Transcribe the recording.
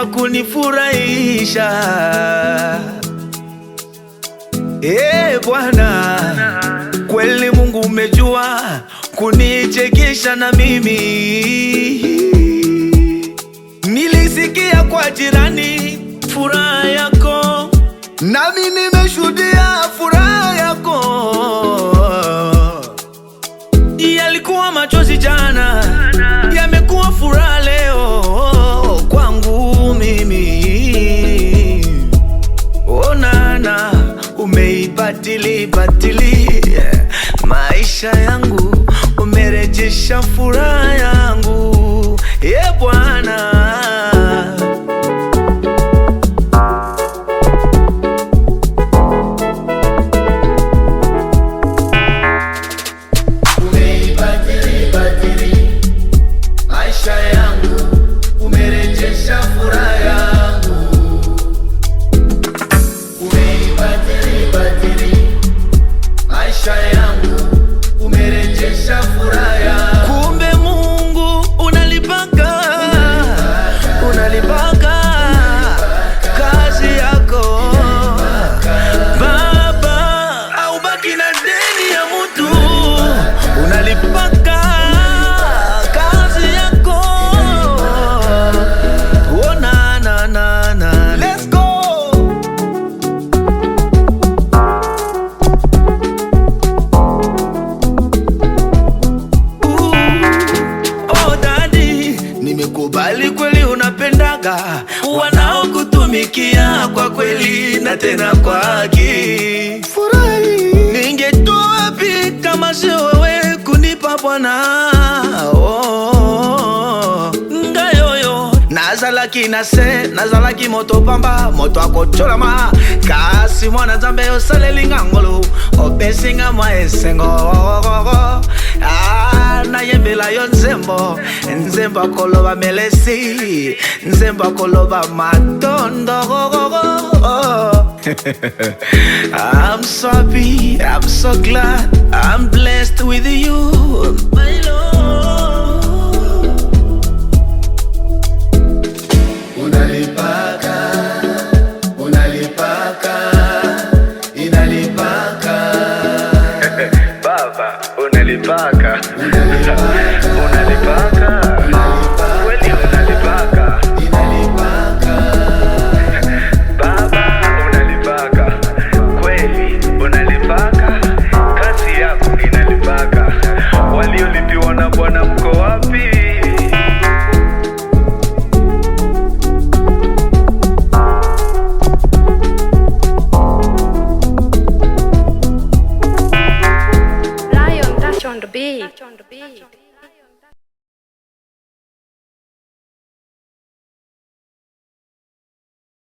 umejua kunifurahisha. Bwana, kweli Mungu umejua kunichekesha na mimi. Nilisikia kwa jirani furaha yako, nami nimeshuhudia furaha yako. Yalikuwa machozi jana, yamekuwa furaha leo kwangu mimi. Onana, umeibadili maisha yangu, umerejesha furaha yangu. Bwana, maisha yangu, umerejesha furaha yangu. Umeibadili maisha yangu, umerejesha furaha yangu. Kumbe Mungu unalipaka kazi yako Baba, au baki na deni ya mtu. Unalipaka nimekubali kweli unapendaga wanaokutumikia kwa kweli na tena kwa haki. Furahi, ningetoa wapi kama sio wewe kunipa Bwana? Ngayoyo nazalaki moto pamba moto akocholama kasi mwana Nzambe osaleli ngangolo opesinga mwa esengo. Nayembela yo nzembo akoloba melesi, nzembo akoloba matondo. I'm so happy, I'm so glad, I'm blessed with you, my Lord. Inalipaka Baba, unalipaka kweli, unalipaka Baba, unalipaka kweli, unalipaka kazi yako inalipaka. Waliolipiwa na Bwana mko wapi? On the beat.